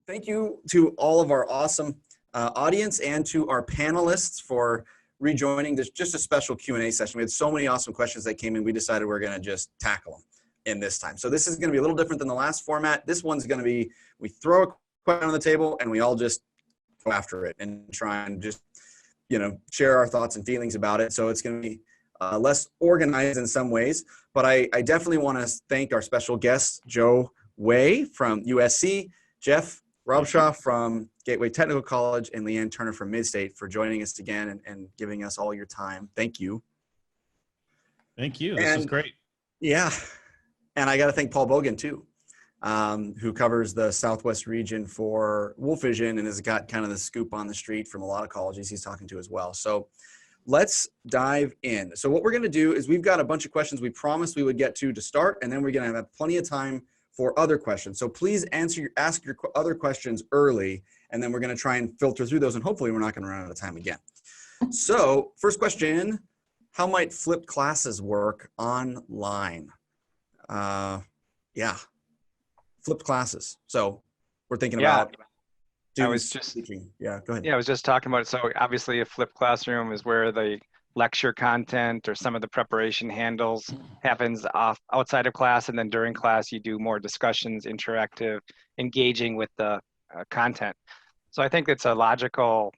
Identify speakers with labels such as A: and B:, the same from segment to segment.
A: thank you to all of our awesome audience and to our panelists for rejoining. There's just a special Q&A session. We had so many awesome questions that came in. We decided we're going to just tackle them in this time. So this is going to be a little different than the last format. This one's going to be, we throw a question on the table and we all just go after it and try and just, share our thoughts and feelings about it. So it's going to be less organized in some ways, but I definitely want to thank our special guests, Joe Way from USC, Jeff Robshaw from Gateway Technical College, and Leanne Turner from Midstate for joining us again and giving us all your time. Thank you.
B: Thank you. This was great.
A: Yeah. And I got to thank Paul Bogan too, who covers the Southwest region for WolfVision and has got kind of the scoop on the street from a lot of colleges he's talking to as well. So let's dive in. So what we're going to do is we've got a bunch of questions we promised we would get to start, and then we're going to have plenty of time for other questions. So please ask your other questions early, and then we're going to try and filter through those, and hopefully we're not going to run out of time again. So first question, how might flipped classes work online? Yeah, flipped classes. So we're thinking about teaching. Yeah, go ahead.
C: Yeah, I was just talking about it. So obviously a flipped classroom is where the lecture content or some of the preparation happens outside of class, and then during class you do more discussions, interactive, engaging with the content. So I think it's a logical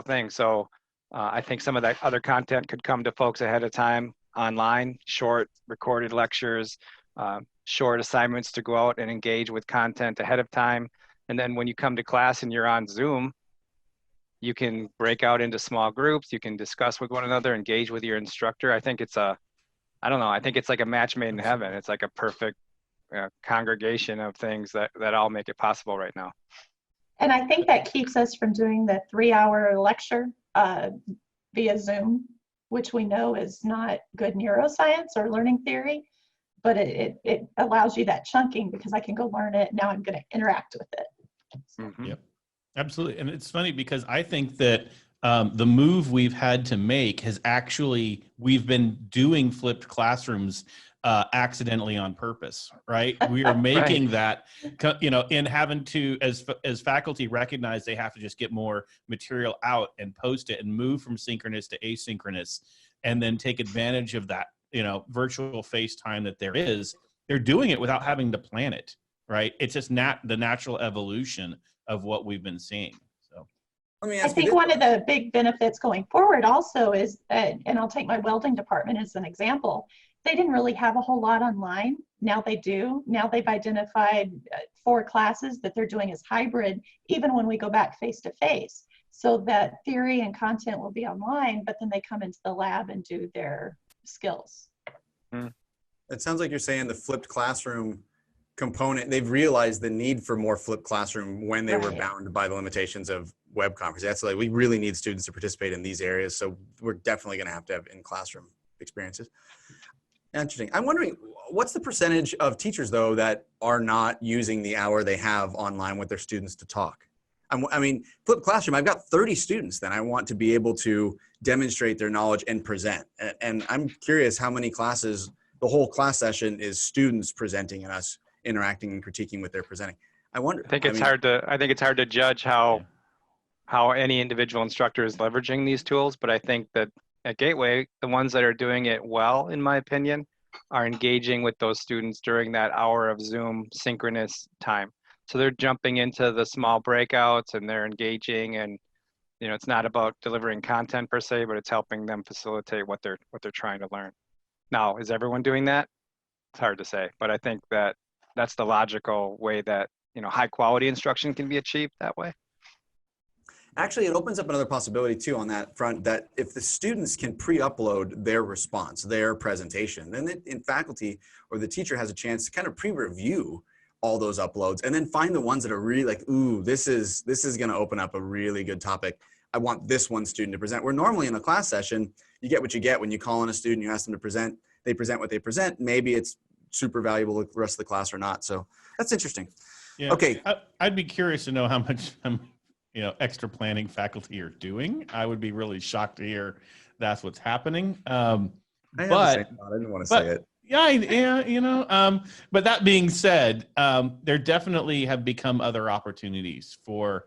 C: thing. So I think some of that other content could come to folks ahead of time online, short recorded lectures, short assignments to go out and engage with content ahead of time. And then when you come to class and you're on Zoom, you can break out into small groups, you can discuss with one another, engage with your instructor. I think it's I think it's like a match made in heaven. It's like a perfect congregation of things that all make it possible right now.
D: And I think that keeps us from doing the 3-hour lecture via Zoom, which we know is not good neuroscience or learning theory, but it allows you that chunking because I can go learn it. Now I'm going to interact with it.
B: Mm-hmm. Yep, absolutely. And it's funny because I think that the move we've had to make has actually, we've been doing flipped classrooms accidentally on purpose, right? We are making that, in having to, as faculty recognize they have to just get more material out and post it and move from synchronous to asynchronous and then take advantage of that, virtual FaceTime that there is. They're doing it without having to plan it, right? It's just the natural evolution of what we've been seeing. So
D: I think one of the big benefits going forward also is, and I'll take my welding department as an example, they didn't really have a whole lot online. Now they do. Now they've identified 4 classes that they're doing as hybrid, even when we go back face to face. So that theory and content will be online, but then they come into the lab and do their skills.
A: It sounds like you're saying the flipped classroom component, they've realized the need for more flipped classroom when they were bound by the limitations of web conferencing. That's like, we really need students to participate in these areas. So we're definitely going to have in-classroom experiences. Interesting. I'm wondering, what's the percentage of teachers, though, that are not using the hour they have online with their students to talk? I mean, flipped classroom, I've got 30 students that I want to be able to demonstrate their knowledge and present. And I'm curious how many classes, the whole class session is students presenting and us interacting and critiquing what they're presenting. I wonder.
C: I think it's hard to judge how any individual instructor is leveraging these tools, but I think that at Gateway, the ones that are doing it well, in my opinion, are engaging with those students during that hour of Zoom synchronous time. So they're jumping into the small breakouts and they're engaging, and it's not about delivering content per se, but it's helping them facilitate what they're trying to learn. Now, is everyone doing that? It's hard to say, but I think that that's the logical way that high quality instruction can be achieved that way.
A: Actually, it opens up another possibility too on that front, that if the students can pre-upload their response, their presentation, then in faculty or the teacher has a chance to kind of pre-review all those uploads and then find the ones that are really like, ooh, this is going to open up a really good topic. I want this one student to present. Where normally in a class session, you get what you get when you call on a student, you ask them to present, they present what they present. Maybe it's super valuable to the rest of the class or not. So that's interesting.
B: Yeah. Okay. I'd be curious to know how much extra planning faculty are doing. I would be really shocked to hear that's what's happening.
A: I didn't want to say it.
B: Yeah, but that being said, there definitely have become other opportunities for,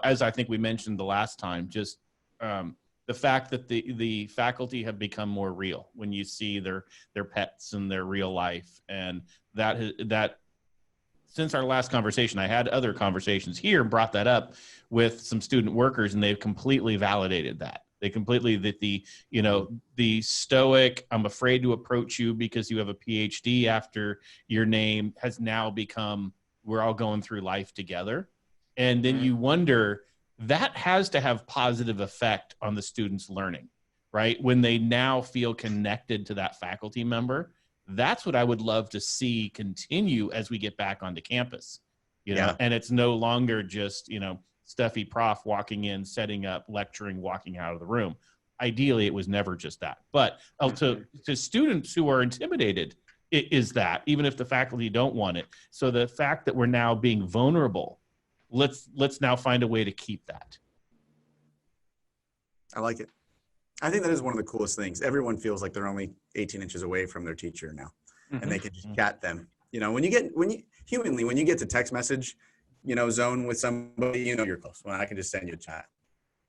B: as I think we mentioned the last time, just the fact that the faculty have become more real when you see their pets and their real life. And that since our last conversation, I had other conversations here and brought that up with some student workers, and they've completely validated that. They completely, that the stoic, I'm afraid to approach you because you have a PhD after your name, has now become, we're all going through life together. And then you wonder, that has to have positive effect on the students' learning, right? When they now feel connected to that faculty member. That's what I would love to see continue as we get back onto campus, and it's no longer just, stuffy prof walking in, setting up, lecturing, walking out of the room. Ideally, it was never just that. But to students who are intimidated, it is that, even if the faculty don't want it. So the fact that we're now being vulnerable, let's now find a way to keep that.
A: I like it. I think that is one of the coolest things. Everyone feels like they're only 18 inches away from their teacher now, and they can just chat them. When you get to text message, zone with somebody, you're close. Well, I can just send you a chat.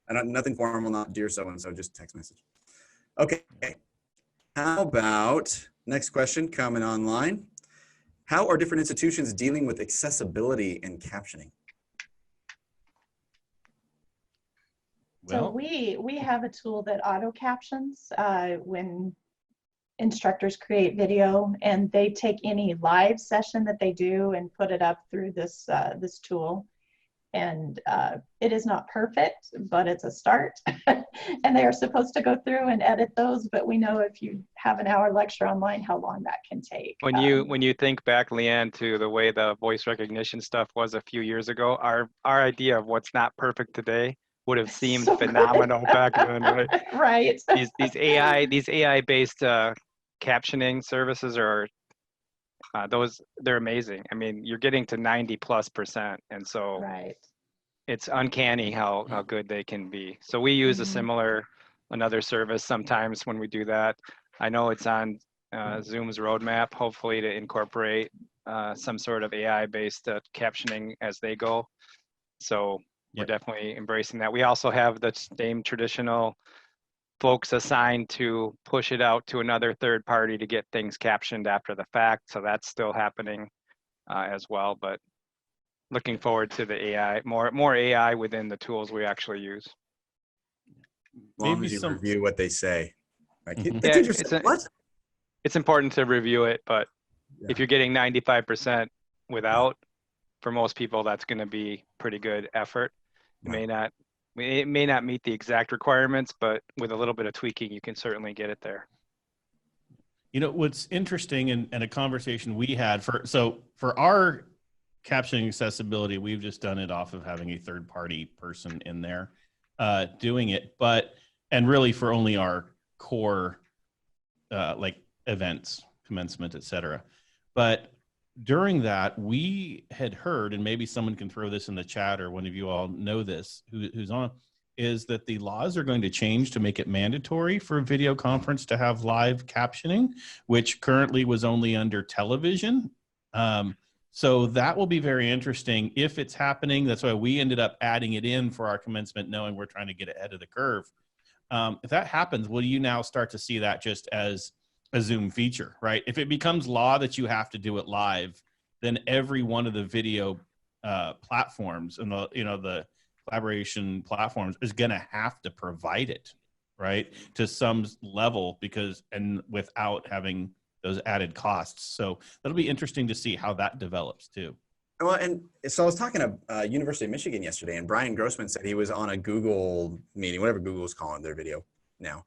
A: Nothing formal, not dear so-and-so, just text message. Okay. How about next question coming online? How are different institutions dealing with accessibility and captioning?
D: So we have a tool that auto captions when instructors create video, and they take any live session that they do and put it up through this this tool. And it is not perfect, but it's a start. And they are supposed to go through and edit those, but we know if you have an hour lecture online, how long that can take.
C: When you think back, Leanne, to the way the voice recognition stuff was a few years ago, our idea of what's not perfect today would have seemed so phenomenal back then, right?
D: Right.
C: These AI based captioning services are they're amazing. I mean, you're getting to 90+%, and so
D: right.
C: It's uncanny how good they can be. So we use another service sometimes when we do that. I know it's on Zoom's roadmap, hopefully to incorporate some sort of AI based captioning as they go. So we're definitely embracing that. We also have the same traditional folks assigned to push it out to another third party to get things captioned after the fact. So that's still happening as well. But looking forward to the AI, more AI within the tools we actually use.
A: As long as you review what they say. Like,
C: yeah, it's important to review it, but if you're getting 95% without, for most people, that's going to be pretty good effort. It may not meet the exact requirements, but with a little bit of tweaking, you can certainly get it there.
B: What's interesting, and a conversation we had for our captioning accessibility, we've just done it off of having a third-party person in there doing it, and really for only our core like events, commencement, etc. But during that, we had heard, and maybe someone can throw this in the chat, or one of you all know this, who's on, is that the laws are going to change to make it mandatory for a video conference to have live captioning, which currently was only under television. So that will be very interesting if it's happening. That's why we ended up adding it in for our commencement, knowing we're trying to get ahead of the curve. If that happens, will you now start to see that just as a Zoom feature, right? If it becomes law that you have to do it live, then every one of the video platforms and the collaboration platforms is going to have to provide it, right, to some level, and without having those added costs. So that'll be interesting to see how that develops too.
A: Well, and so I was talking to University of Michigan yesterday, and Brian Grossman said he was on a Google meeting, whatever Google's calling their video now.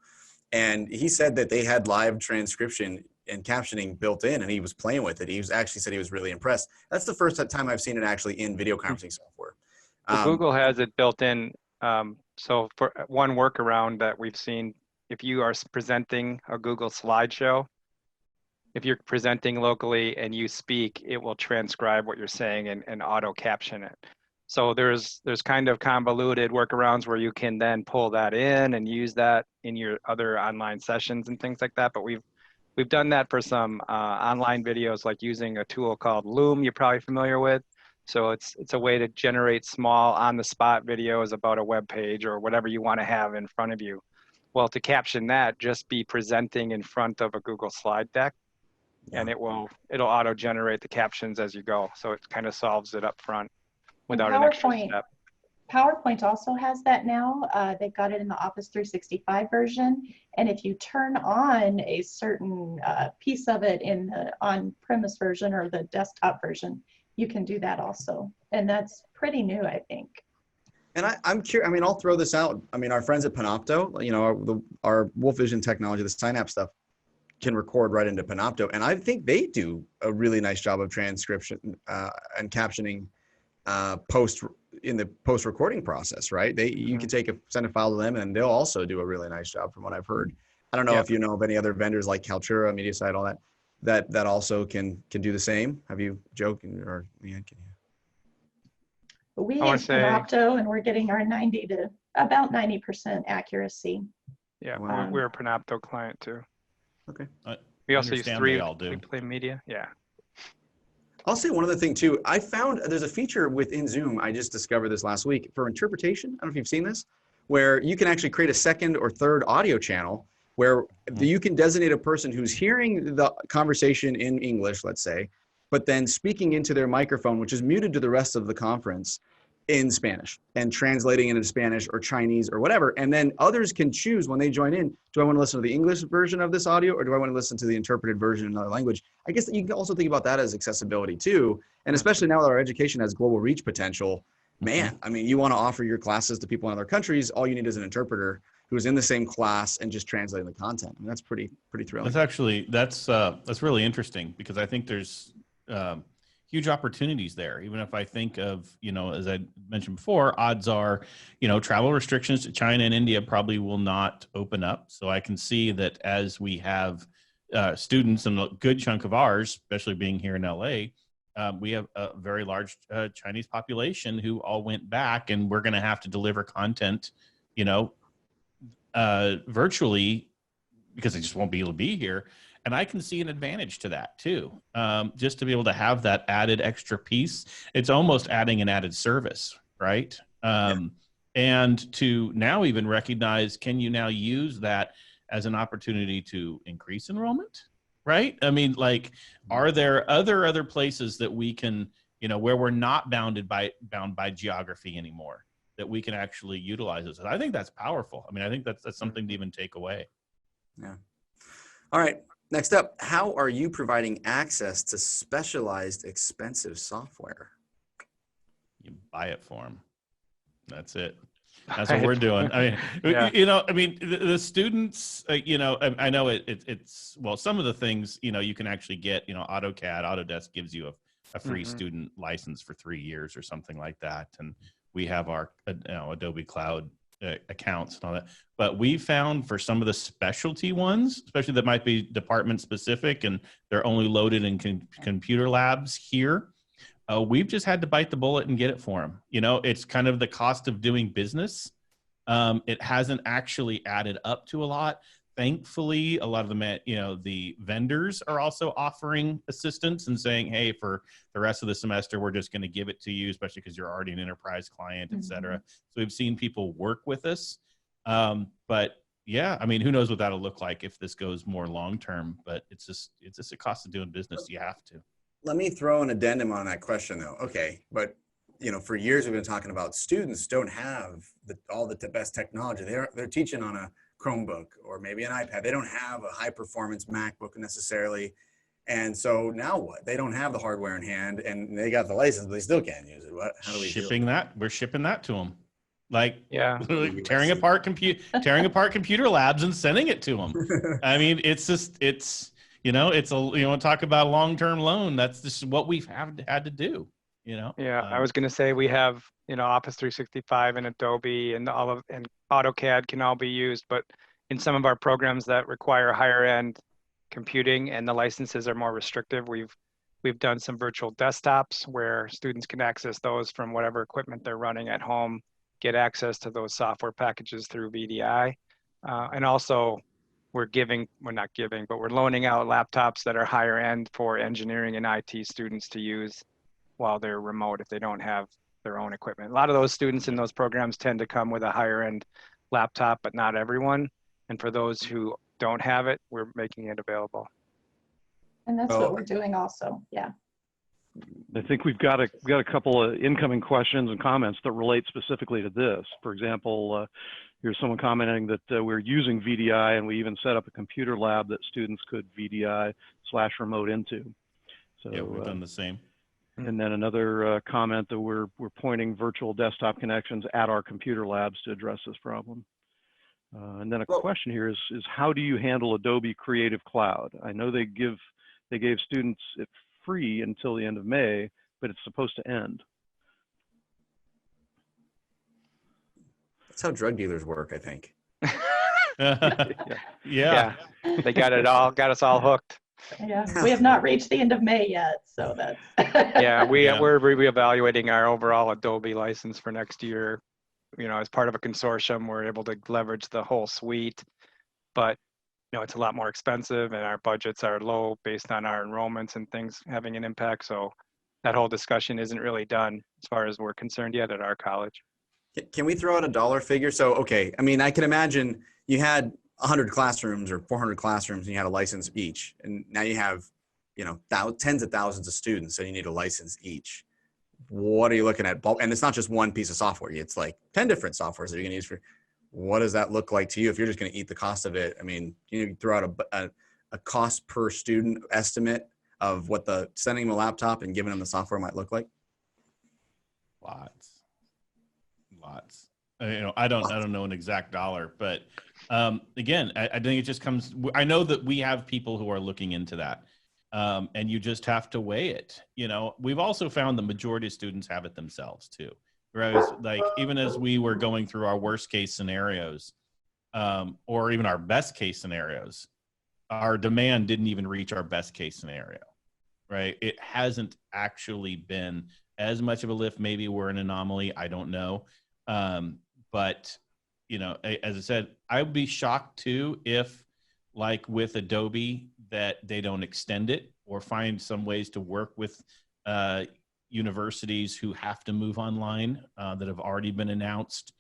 A: And he said that they had live transcription and captioning built in, and he was playing with it. He actually said he was really impressed. That's the first time I've seen it actually in video conferencing software.
C: Well, Google has it built in. So for one workaround that we've seen, if you are presenting a Google slideshow, if you're presenting locally and you speak, it will transcribe what you're saying and auto caption it. So there's kind of convoluted workarounds where you can then pull that in and use that in your other online sessions and things like that. But we've we've done that for some online videos, like using a tool called Loom, you're probably familiar with. So it's a way to generate small on-the-spot videos about a web page or whatever you want to have in front of you. Well, to caption that, just be presenting in front of a Google slide deck, and it'll auto-generate the captions as you go. So it kind of solves it up front without an extra step.
D: PowerPoint also has that now. They've got it in the Office 365 version. And if you turn on a certain piece of it in the on-premise version or the desktop version, you can do that also. And that's pretty new, I think.
A: And I'm curious, I mean, I'll throw this out. I mean, our friends at Panopto, you know, our WolfVision technology, the Synapse stuff, can record right into Panopto. And I think they do a really nice job of transcription and captioning in the post-recording process, right? You can send a file to them, and they'll also do a really nice job from what I've heard. I don't know if you know of any other vendors like Kaltura, MediaSite, all that also can do the same. Have you, Joe, or Leanne, can you?
D: We use Panopto, and we're getting our 90 to about 90% accuracy.
C: Yeah, we're a Panopto client too.
A: Okay.
C: We also use we play media. Yeah.
A: I'll say one other thing too. I found there's a feature within Zoom, I just discovered this last week, for interpretation. I don't know if you've seen this, where you can actually create a second or third audio channel where you can designate a person who's hearing the conversation in English, let's say, but then speaking into their microphone, which is muted to the rest of the conference, in Spanish, and translating into Spanish or Chinese or whatever. And then others can choose when they join in, do I want to listen to the English version of this audio, or do I want to listen to the interpreted version in another language? I guess you can also think about that as accessibility too. And especially now that our education has global reach potential, man, I mean, you want to offer your classes to people in other countries, all you need is an interpreter who's in the same class and just translating the content. I mean, that's pretty thrilling.
B: That's really interesting, because I think there's huge opportunities there. Even if I think of, you know, as I mentioned before, odds are, you know, travel restrictions to China and India probably will not open up. So I can see that as we have students, and a good chunk of ours, especially being here in LA, we have a very large Chinese population who all went back, and we're going to have to deliver content, you know, virtually, because they just won't be able to be here. And I can see an advantage to that too, just to be able to have that added extra piece. It's almost adding an added service, right? And to now even recognize, can you now use that as an opportunity to increase enrollment, right? I mean, like, are there other places that we can, you know, where we're not bound by geography anymore, that we can actually utilize this? And I think that's powerful. I mean, I think that's something to even take away.
A: Yeah. All right. Next up, how are you providing access to specialized, expensive software?
B: You buy it for them. That's it. That's what we're doing. I mean, you know, I mean, the students, you know, I know it's, well, some of the things, you know, you can actually get, you know, AutoCAD, Autodesk gives you a free student license for 3 years or something like that. And we have our, you know, Adobe Cloud accounts and all that. But we found for some of the specialty ones, especially that might be department specific and they're only loaded in computer labs here, we've just had to bite the bullet and get it for them. You know, it's kind of the cost of doing business. It hasn't actually added up to a lot. Thankfully, a lot of the, you know, the vendors are also offering assistance and saying, hey, for the rest of the semester, we're just going to give it to you, especially because you're already an enterprise client, et cetera. So we've seen people work with us. But yeah, I mean, who knows what that'll look like if this goes more long-term, but it's just a cost of doing business. You have to.
A: Let me throw an addendum on that question though. Okay. But you know, for years we've been talking about students don't have all the best technology. They're teaching on a Chromebook or maybe an iPad. They don't have a high performance MacBook necessarily. And so now what? They don't have the hardware in hand and they got the license, but they still can't use it. How do we
B: shipping that? We're shipping that to them. Like,
C: yeah,
B: tearing apart computer labs and sending it to them. I mean, it's just, you know, you want to talk about a long-term loan. That's just what we've had to do, you know?
C: Yeah. I was going to say, we have, you know, Office 365 and Adobe and and AutoCAD can all be used, but in some of our programs that require higher end computing and the licenses are more restrictive, we've done some virtual desktops where students can access those from whatever equipment they're running at home, get access to those software packages through VDI. And also we're not giving, but we're loaning out laptops that are higher end for engineering and IT students to use while they're remote if they don't have their own equipment. A lot of those students in those programs tend to come with a higher end laptop, but not everyone. And for those who don't have it, we're making it available.
D: And that's what we're doing also, yeah.
E: I think we've got a couple of incoming questions and comments that relate specifically to this. For example, here's someone commenting that we're using VDI, and we even set up a computer lab that students could VDI/remote into. So
B: yeah, we've done the same.
E: And then another comment that we're pointing virtual desktop connections at our computer labs to address this problem. And then a question here is how do you handle Adobe Creative Cloud? I know they gave students it free until the end of May, but it's supposed to end.
A: That's how drug dealers work, I think.
B: Yeah.
C: They got us all hooked.
D: Yeah, we have not reached the end of May yet, so that's.
C: Yeah, we're reevaluating our overall Adobe license for next year. You know, as part of a consortium, we're able to leverage the whole suite, but you know, it's a lot more expensive and our budgets are low based on our enrollments and things having an impact. So that whole discussion isn't really done as far as we're concerned yet at our college.
A: Can we throw out a dollar figure? So, okay, I mean, I can imagine you had 100 classrooms or 400 classrooms and you had a license each. And now you have, you know, tens of thousands of students and you need a license each. What are you looking at? And it's not just one piece of software. It's like 10 different softwares that you're going to use for. What does that look like to you if you're just going to eat the cost of it? I mean, you throw out a cost per student estimate of what sending them a laptop and giving them the software might look like.
B: Lots. You know, I don't know an exact dollar, but again, I think it just comes. I know that we have people who are looking into that, and you just have to weigh it. You know, we've also found the majority of students have it themselves too. Whereas, like, even as we were going through our worst case scenarios, or even our best case scenarios, our demand didn't even reach our best case scenario, right? It hasn't actually been as much of a lift. Maybe we're an anomaly. I don't know. But, you know, as I said, I would be shocked too if, like with Adobe, that they don't extend it or find some ways to work with universities who have to move online that have already been announced,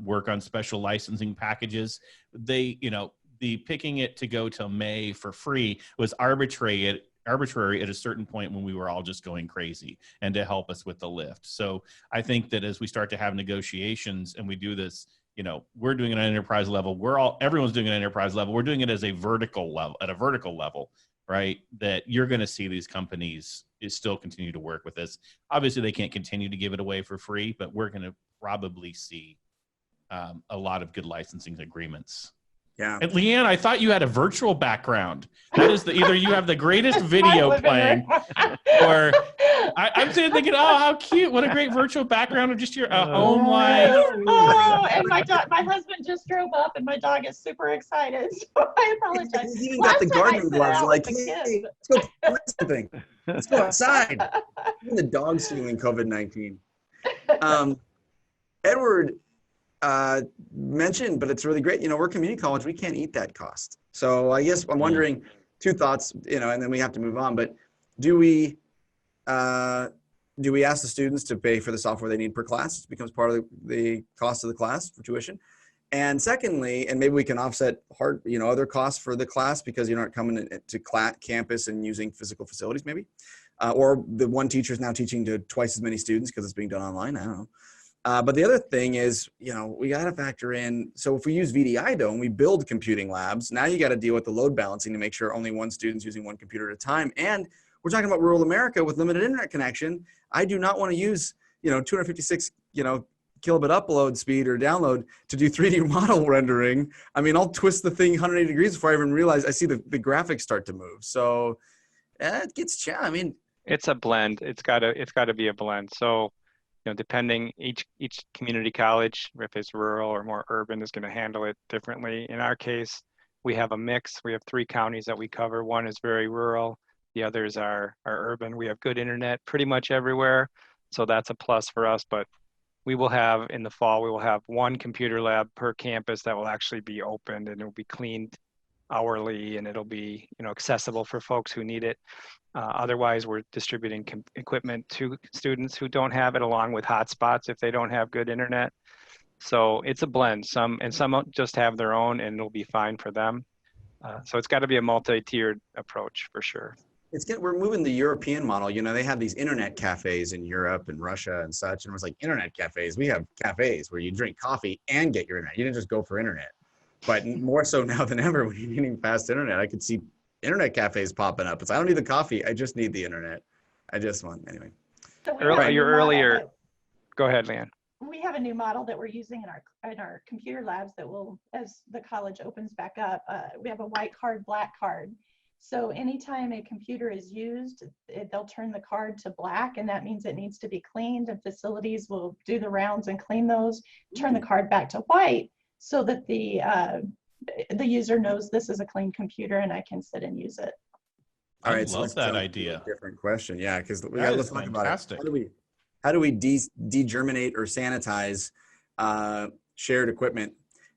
B: work on special licensing packages. They, you know, the picking it to go till May for free was arbitrary at a certain point when we were all just going crazy, and to help us with the lift. So I think that as we start to have negotiations and we do this, you know, we're doing it at an enterprise level. Everyone's doing it at an enterprise level. We're doing it as a vertical level, right? That you're going to see these companies still continue to work with us. Obviously, they can't continue to give it away for free, but we're going to probably see a lot of good licensing agreements.
A: Yeah.
B: And Leanne, I thought you had a virtual background. That is either you have the greatest video playing, or I'm sitting thinking, oh, how cute! What a great virtual background of just your home life.
D: Oh, and my husband just drove up, and my dog is super excited. So I apologize.
A: He's even got the gardening gloves. Like, hey, let's go play something. Let's go outside. Even the dog's feeling COVID-19. Edward mentioned, but it's really great. You know, we're community college. We can't eat that cost. So I guess I'm wondering, two thoughts, you know, and then we have to move on. But do we ask the students to pay for the software they need per class? It becomes part of the cost of the class for tuition. And secondly, and maybe we can offset other costs for the class because you aren't coming to campus and using physical facilities maybe. Or the one teacher is now teaching to twice as many students because it's being done online. I don't know. But the other thing is, you know, we got to factor in. So if we use VDI though, and we build computing labs, now you got to deal with the load balancing to make sure only one student's using one computer at a time. And we're talking about rural America with limited internet connection. I do not want to use, 256, kilobit upload speed or download to do 3D model rendering. I mean, I'll twist the thing 180 degrees before I even realize I see the graphics start to move. So it gets challenging. I mean,
C: it's a blend. It's gotta be a blend. So, depending each community college, if it's rural or more urban, is going to handle it differently. In our case, we have a mix. We have 3 counties that we cover. One is very rural. The others are urban. We have good internet pretty much everywhere. So that's a plus for us. But we will have, in the fall, we will have 1 computer lab per campus that will actually be opened and it will be cleaned hourly, and it'll be, you know, accessible for folks who need it. Otherwise, we're distributing equipment to students who don't have it, along with hotspots if they don't have good internet. So it's a blend. Some just have their own, and it'll be fine for them. So it's got to be a multi-tiered approach for sure.
A: We're moving the European model. You know, they have these internet cafes in Europe and Russia and such. And it was like, internet cafes. We have cafes where you drink coffee and get your internet. You didn't just go for internet. But more so now than ever, when you're needing fast internet, I could see internet cafes popping up. It's, I don't need the coffee. I just need the internet. I just want, anyway.
D: So earlier,
C: go ahead, Leanne.
D: We have a new model that we're using in our computer labs that will, as the college opens back up, we have a white card, black card. So anytime a computer is used, they'll turn the card to black, and that means it needs to be cleaned, and facilities will do the rounds and clean those, turn the card back to white so that the user knows this is a clean computer and I can sit and use it.
A: All right,
B: I love that idea.
A: Different question. Yeah, because
B: let's
A: talk about it. How do we de-germinate or sanitize shared equipment?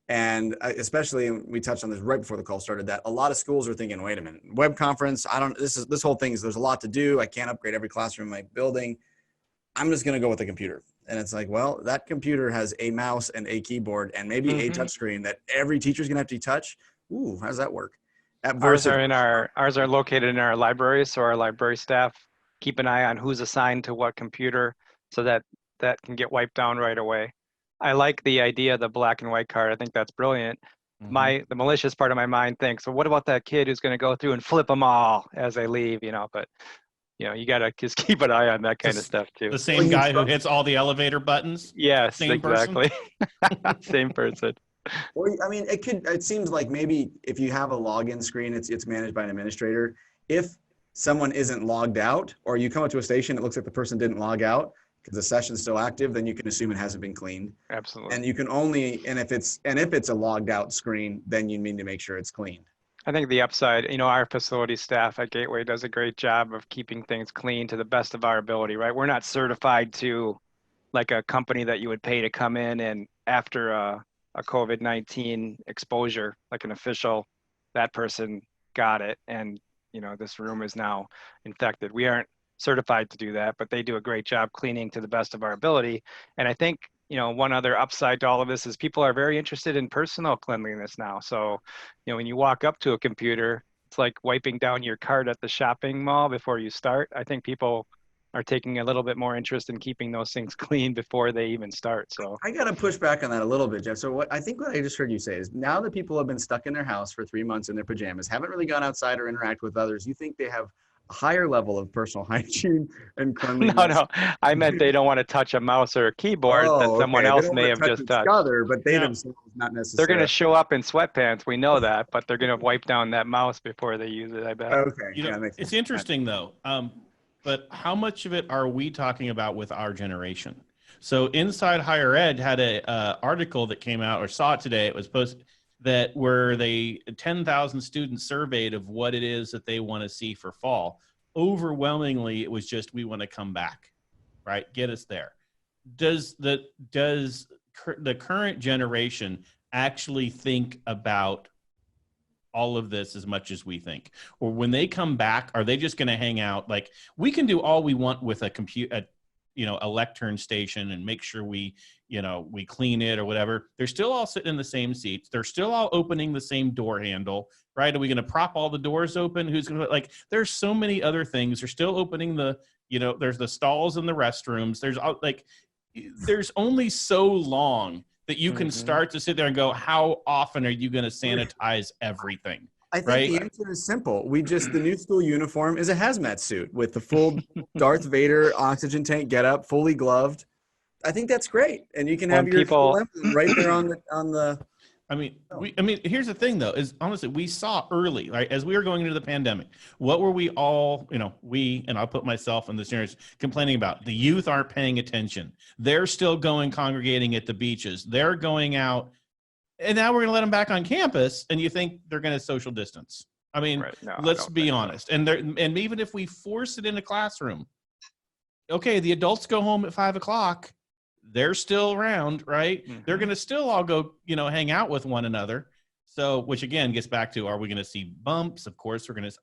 A: And especially, we touched on this right before the call started, that a lot of schools are thinking, wait a minute, web conference, this whole thing is, there's a lot to do. I can't upgrade every classroom in my building. I'm just going to go with the computer. And it's like, well, that computer has a mouse and a keyboard and maybe a touch screen that every teacher's going to have to touch. Ooh, how does that work?
C: Ours are located in our libraries, so our library staff keep an eye on who's assigned to what computer, so that can get wiped down right away. I like the idea of the black and white card. I think that's brilliant. The malicious part of my mind thinks, well, what about that kid who's going to go through and flip them all as they leave, you know? But, you know, you got to just keep an eye on that kind of stuff too.
B: The same guy who hits all the elevator buttons?
C: Yes,
B: same
C: exactly. Same person.
A: Well, I mean, it seems like maybe if you have a login screen, it's managed by an administrator. If someone isn't logged out, or you come up to a station, it looks like the person didn't log out because the session's still active, then you can assume it hasn't been cleaned.
C: Absolutely.
A: And you can only, and if it's a logged out screen, then you need to make sure it's cleaned.
C: I think the upside, you know, our facility staff at Gateway does a great job of keeping things clean to the best of our ability, right? We're not certified to like a company that you would pay to come in and after a COVID-19 exposure, like an official, that person got it, and you know, this room is now infected. We aren't certified to do that, but they do a great job cleaning to the best of our ability. And I think, you know, one other upside to all of this is people are very interested in personal cleanliness now. So, you know, when you walk up to a computer, it's like wiping down your cart at the shopping mall before you start. I think people are taking a little bit more interest in keeping those things clean before they even start. So
A: I got to push back on that a little bit, Jeff. So what I just heard you say is, now that people have been stuck in their house for 3 months in their pajamas, haven't really gone outside or interact with others, you think they have a higher level of personal hygiene and cleanliness?
C: No, I meant they don't want to touch a mouse or a keyboard that someone else may have just touched.
A: But they themselves not necessarily.
C: They're going to show up in sweatpants. We know that, but they're going to wipe down that mouse before they use it, I bet.
A: Okay.
B: You know, it's interesting though. But how much of it are we talking about with our generation? So Inside Higher Ed had a article that came out, or saw it today. It was posted, that where they 10,000 students surveyed of what it is that they want to see for fall. Overwhelmingly, it was just, we want to come back, right? Get us there. Does the current generation actually think about all of this as much as we think? Or when they come back, are they just going to hang out? Like, we can do all we want with a lectern station and make sure we clean it or whatever. They're still all sitting in the same seats. They're still all opening the same door handle, right? Are we going to prop all the doors open? Who's going to, like, there's so many other things. They're still opening there's the stalls in the restrooms. There's only so long that you can start to sit there and go, how often are you going to sanitize everything?
A: I think the answer is simple. The new school uniform is a hazmat suit with the full Darth Vader oxygen tank getup, fully gloved. I think that's great. And you can have your people right there on the.
B: I mean, here's the thing though, is honestly, we saw early, right, as we were going into the pandemic, what were we all, and I'll put myself in this series, complaining about? The youth aren't paying attention. They're still congregating at the beaches. They're going out, and now we're going to let them back on campus, and you think they're going to social distance. I mean, right. No, let's be honest. So. And even if we force it in a classroom, okay, the adults go home at 5 o'clock. They're still around, right? They're going to still all go, hang out with one another. So, which again gets back to, are we going to see bumps? Of course, we're going to,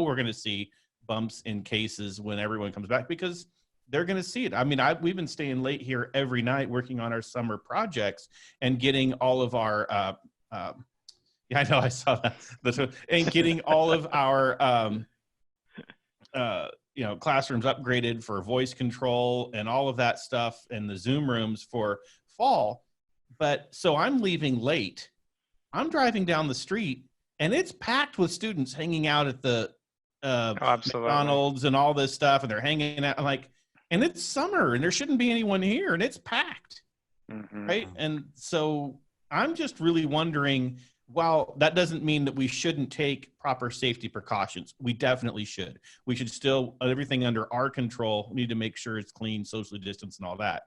B: we're going to see bumps in cases when everyone comes back, because they're going to see it. I mean, we've been staying late here every night working on our summer projects and getting all of our, yeah, I know, I saw that. And getting all of our, classrooms upgraded for voice control and all of that stuff, and the Zoom rooms for fall. But so I'm leaving late. I'm driving down the street and it's packed with students hanging out at the McDonald's and all this stuff, and they're hanging out and it's summer and there shouldn't be anyone here and it's packed. Right. And so I'm just really wondering, while that doesn't mean that we shouldn't take proper safety precautions. We definitely should. We should still, everything under our control, need to make sure it's clean, socially distanced, and all that.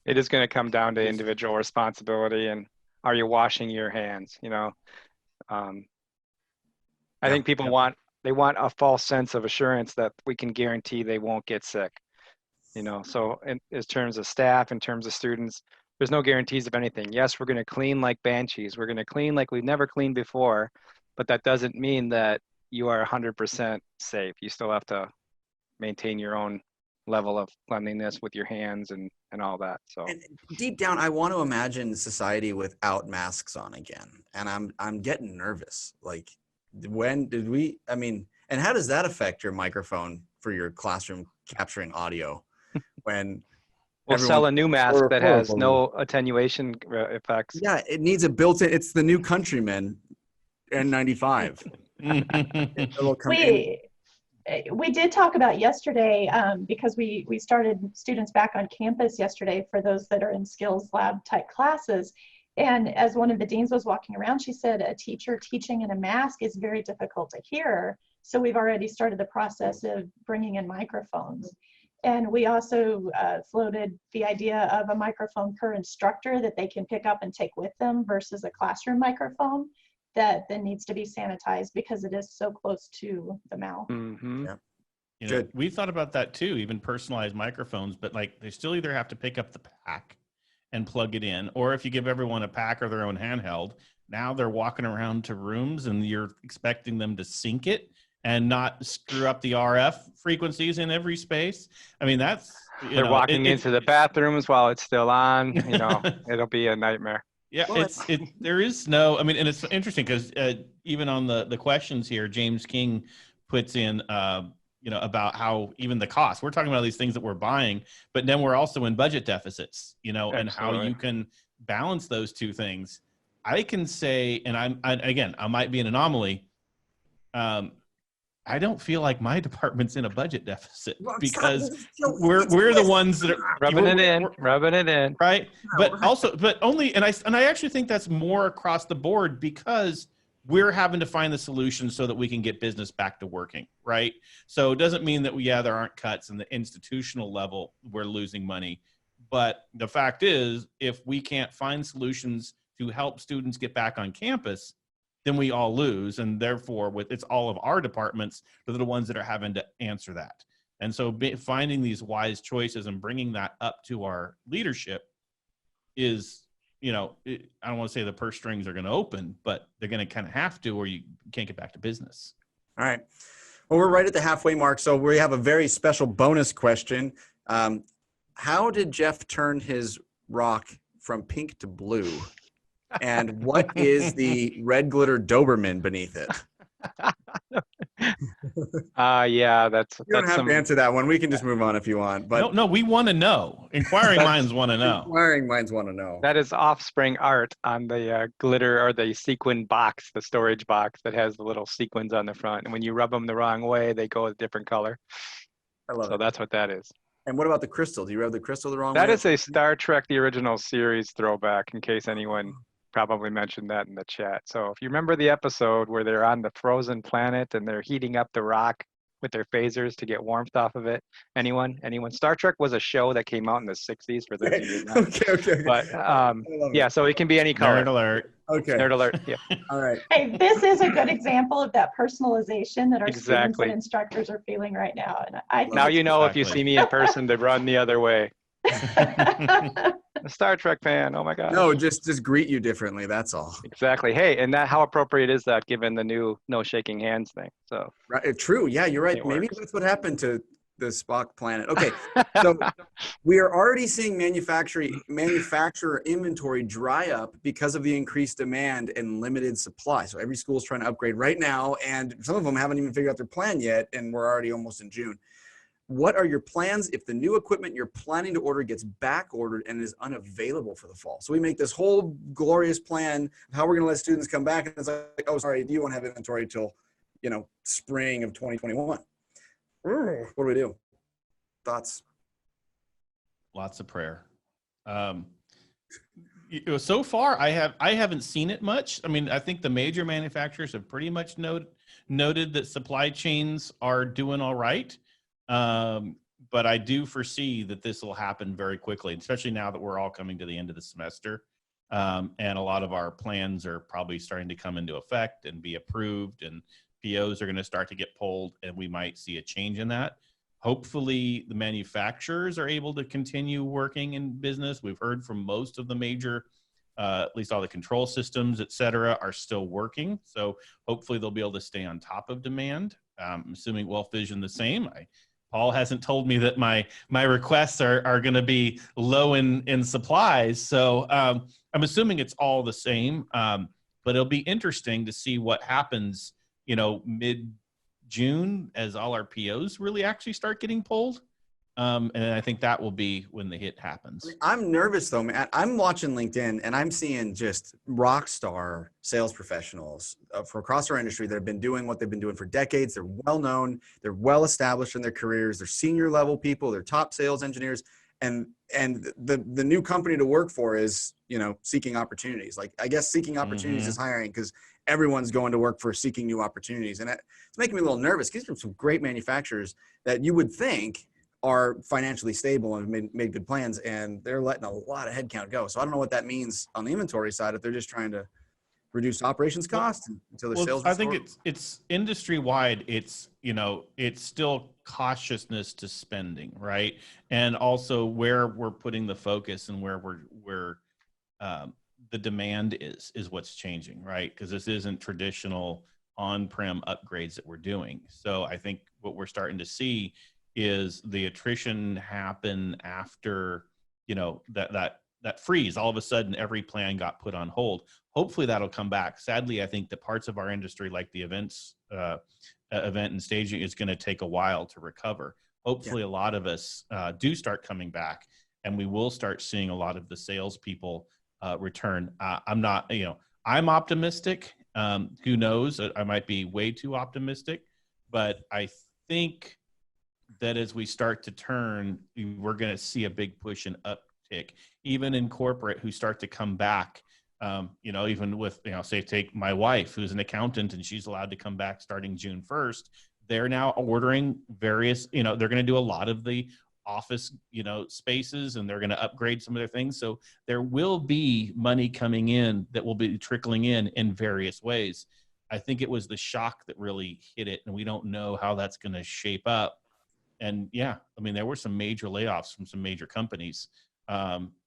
C: It is going to come down to individual responsibility, and are you washing your hands? I think people want a false sense of assurance that we can guarantee they won't get sick. So in terms of staff, in terms of students, there's no guarantees of anything. Yes, we're going to clean like banshees. We're going to clean like we've never cleaned before, but that doesn't mean that you are 100% safe. You still have to maintain your own level of cleanliness with your hands and all that. So
A: and deep down, I want to imagine society without masks on again. And I'm getting nervous. Like, when did we, and how does that affect your microphone for your classroom capturing audio when
C: we'll sell a new mask that has no attenuation effects.
A: Yeah, it needs a built-in. It's the new Countryman N95.
D: We did talk about yesterday, because we started students back on campus yesterday for those that are in skills lab type classes. And as one of the deans was walking around, she said a teacher teaching in a mask is very difficult to hear. So we've already started the process of bringing in microphones. And we also floated the idea of a microphone per instructor that they can pick up and take with them versus a classroom microphone that then needs to be sanitized because it is so close to the mouth.
B: Yeah. We thought about that too, even personalized microphones, but they still either have to pick up the pack and plug it in, or if you give everyone a pack or their own handheld, now they're walking around to rooms and you're expecting them to sync it and not screw up the RF frequencies in every space. That's,
C: they're walking into the bathrooms while it's still on, it'll be a nightmare.
B: Yeah, there is no, and it's interesting because even on the questions here, James King puts in, about how even the cost, we're talking about these things that we're buying, but then we're also in budget deficits, and how you can balance those two things. I can say, and I might be an anomaly. I don't feel like my department's in a budget deficit because we're the ones that are
C: rubbing it in,
B: right? But only, and I actually think that's more across the board because we're having to find the solution so that we can get business back to working, right? So it doesn't mean that there aren't cuts in the institutional level. We're losing money, but the fact is, if we can't find solutions to help students get back on campus, then we all lose. And therefore, it's all of our departments that are the ones that are having to answer that. And so finding these wise choices and bringing that up to our leadership is, I don't want to say the purse strings are going to open, but they're going to kind of have to, or you can't get back to business.
A: All right. Well, we're right at the halfway mark. So we have a very special bonus question. How did Jeff turn his rock from pink to blue? And what is the red glitter Doberman beneath it?
C: Yeah, that's.
A: You don't have to answer that one. We can just move on if you want. But
B: no, we want to know. Inquiring minds want to know.
A: Inquiring minds want to know.
C: That is offspring art on the glitter or the sequin box, the storage box that has the little sequins on the front. And when you rub them the wrong way, they go a different color.
A: I love it.
C: So that's what that is.
A: And what about the crystal? Do you rub the crystal the wrong way?
C: That is a Star Trek, the original series throwback, in case anyone probably mentioned that in the chat. So if you remember the episode where they're on the frozen planet and they're heating up the rock with their phasers to get warmth off of it. Anyone? Star Trek was a show that came out in the 60s for those of you who
A: Okay.
C: But yeah, so it can be any color.
B: Nerd alert.
A: Okay.
C: Nerd alert. Yeah.
A: All right.
D: Hey, this is a good example of that personalization that our students and instructors are feeling right now. And I think
C: now you know if you see me in person to run the other way. A Star Trek fan. Oh my gosh.
A: No, just greet you differently. That's all.
C: Exactly. Hey, and that how appropriate is that given the new no shaking hands thing? So
A: Right. True. Yeah, you're right.
C: It
A: Maybe
C: works.
A: that's what happened to the Spock planet. Okay. So we are already seeing manufacturer inventory dry up because of the increased demand and limited supply. So every school is trying to upgrade right now, and some of them haven't even figured out their plan yet, and we're already almost in June. What are your plans if the new equipment you're planning to order gets back ordered and is unavailable for the fall? So we make this whole glorious plan of how we're going to let students come back, and it's like, oh, sorry, you won't have inventory till, spring of 2021. What do we do? Thoughts?
B: Lots of prayer. So far, I haven't seen it much. I mean, I think the major manufacturers have pretty much noted that supply chains are doing all right. But I do foresee that this will happen very quickly, especially now that we're all coming to the end of the semester. And a lot of our plans are probably starting to come into effect and be approved, and POs are going to start to get pulled, and we might see a change in that. Hopefully the manufacturers are able to continue working in business. We've heard from most of the major, at least all the control systems, et cetera, are still working. So hopefully they'll be able to stay on top of demand. I'm assuming WolfVision the same. Paul hasn't told me that my requests are going to be low in supplies. So I'm assuming it's all the same, but it'll be interesting to see what happens, mid-June as all our POs really actually start getting pulled. And I think that will be when the hit happens.
A: I'm nervous though, man. I'm watching LinkedIn and I'm seeing just rock star sales professionals from across our industry that have been doing what they've been doing for decades. They're well known. They're well established in their careers. They're senior level people. They're top sales engineers. And the new company to work for is, seeking opportunities. Like, I guess seeking opportunities is hiring, because everyone's going to work for seeking new opportunities. And it's making me a little nervous. These are some great manufacturers that you would think are financially stable and made good plans, and they're letting a lot of headcount go. So I don't know what that means on the inventory side, if they're just trying to reduce operations costs until their sales.
B: I think it's industry wide. It's still cautiousness to spending, right? And also where we're putting the focus and where the demand is what's changing, right? Because this isn't traditional on-prem upgrades that we're doing. So I think what we're starting to see is the attrition happen after, that freeze. All of a sudden, every plan got put on hold. Hopefully that'll come back. Sadly, I think the parts of our industry, like the event and staging, is going to take a while to recover. Hopefully a lot of us do start coming back, and we will start seeing a lot of the salespeople return. I'm not, I'm optimistic. Who knows? I might be way too optimistic, but I think that as we start to turn, we're going to see a big push and uptick, even in corporate, who start to come back. Even with, say, take my wife, who's an accountant, and she's allowed to come back starting June 1st. They're now ordering various, they're going to do a lot of the office, spaces, and they're going to upgrade some of their things. So there will be money coming in that will be trickling in various ways. I think it was the shock that really hit it, and we don't know how that's going to shape up. And there were some major layoffs from some major companies,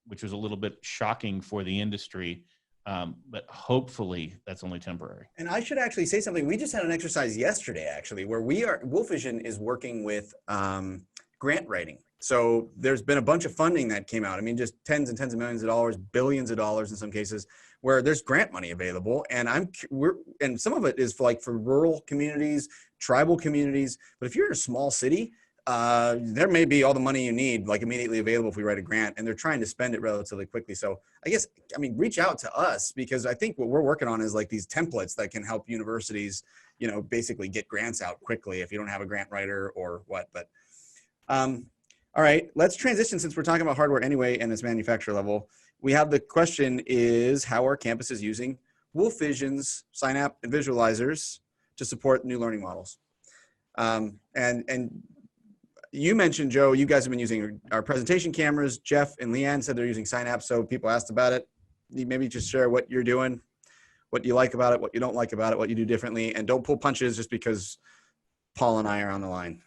B: which was a little bit shocking for the industry. But hopefully that's only temporary. And
A: I should actually say something. We just had an exercise yesterday, actually, where WolfVision is working with grant writing. So there's been a bunch of funding that came out. I mean, just tens and tens of millions of dollars, billions of dollars in some cases, where there's grant money available. And and some of it is for rural communities, tribal communities. But if you're in a small city, there may be all the money you need immediately available if we write a grant, and they're trying to spend it relatively quickly. So reach out to us, because I think what we're working on is these templates that can help universities, basically get grants out quickly if you don't have a grant writer or what. But all right, let's transition, since we're talking about hardware anyway and this manufacturer level. We have the question is, how are campuses using WolfVision's sign app and visualizers to support new learning models? And you mentioned, Joe, you guys have been using our presentation cameras. Jeff and Leanne said they're using Synapse, so people asked about it. You maybe just share what you're doing, what you like about it, what you don't like about it, what you do differently, and don't pull punches just because Paul and I are on the line.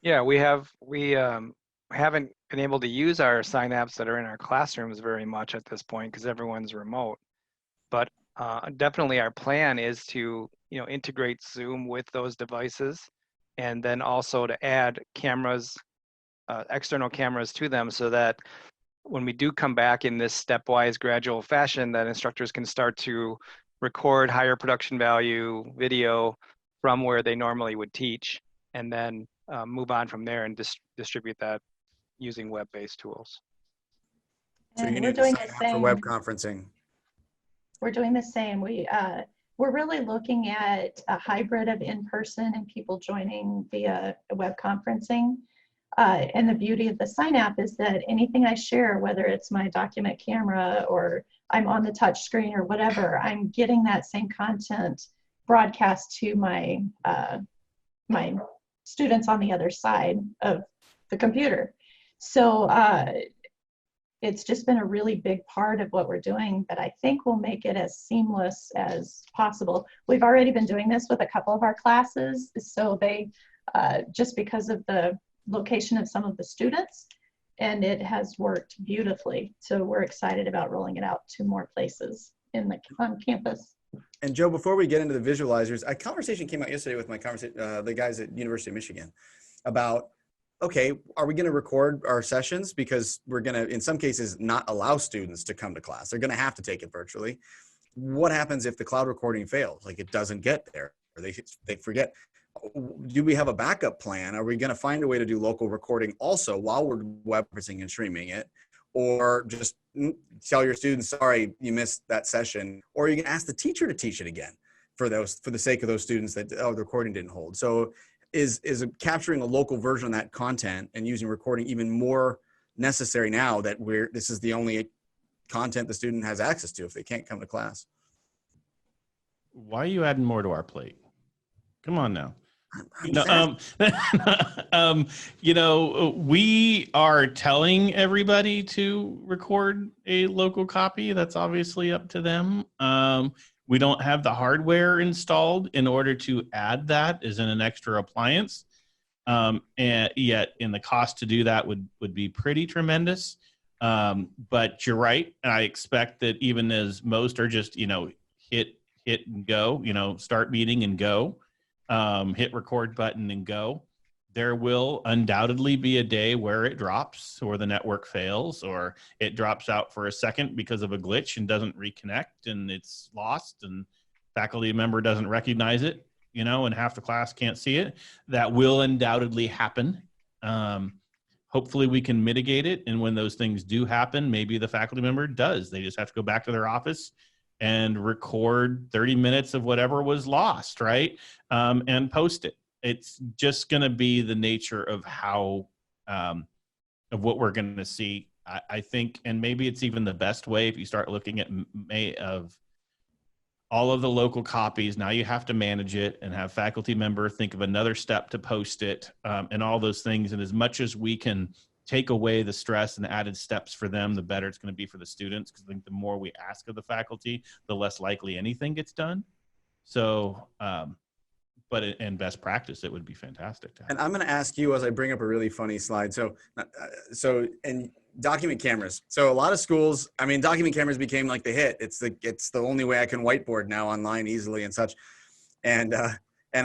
C: Yeah, we haven't been able to use our sign-apps that are in our classrooms very much at this point because everyone's remote. But definitely our plan is to, integrate Zoom with those devices, and then also to add cameras, external cameras to them, so that when we do come back in this stepwise gradual fashion, that instructors can start to record higher production value video from where they normally would teach, and then move on from there and distribute that using web-based tools.
A: So
D: And
A: you
D: we're
A: need to
D: doing
A: sign
D: the
A: up for
D: same.
A: web conferencing.
D: We're doing the same. We're really looking at a hybrid of in-person and people joining via web conferencing. And the beauty of the sign app is that anything I share, whether it's my document camera or I'm on the touch screen or whatever, I'm getting that same content broadcast to my my students on the other side of the computer. So it's just been a really big part of what we're doing that I think will make it as seamless as possible. We've already been doing this with a couple of our classes, so they, just because of the location of some of the students, and it has worked beautifully. So we're excited about rolling it out to more places on campus.
A: And Joe, before we get into the visualizers, a conversation came out yesterday with the guys at University of Michigan about, okay, are we going to record our sessions? Because we're going to, in some cases, not allow students to come to class. They're going to have to take it virtually. What happens if the cloud recording fails? Like it doesn't get there, or they forget. Do we have a backup plan? Are we going to find a way to do local recording also while we're web conferencing and streaming it? Or just tell your students, sorry, you missed that session. Or you can ask the teacher to teach it again for the sake of those students that, the recording didn't hold. So is capturing a local version of that content and using recording even more necessary now that this is the only content the student has access to if they can't come to class?
B: Why are you adding more to our plate? Come on now. We are telling everybody to record a local copy. That's obviously up to them. We don't have the hardware installed in order to add that as an extra appliance. And yet in the cost to do that would be pretty tremendous. But you're right. I expect that even as most are just, hit and go, start meeting and go. Hit record button and go. There will undoubtedly be a day where it drops or the network fails or it drops out for a second because of a glitch and doesn't reconnect and it's lost and faculty member doesn't recognize it, and half the class can't see it. That will undoubtedly happen. Hopefully we can mitigate it. And when those things do happen, maybe the faculty member does. They just have to go back to their office and record 30 minutes of whatever was lost, right? And post it. It's just going to be the nature of how, of what we're going to see, I think. And maybe it's even the best way if you start looking at of all of the local copies. Now you have to manage it and have faculty member think of another step to post it, and all those things. And as much as we can take away the stress and the added steps for them, the better it's going to be for the students. Because I think the more we ask of the faculty, the less likely anything gets done. So, but in best practice, it would be fantastic to have.
A: And I'm going to ask you as I bring up a really funny slide. And document cameras. So a lot of schools, document cameras became like the hit. It's the only way I can whiteboard now online easily and such. And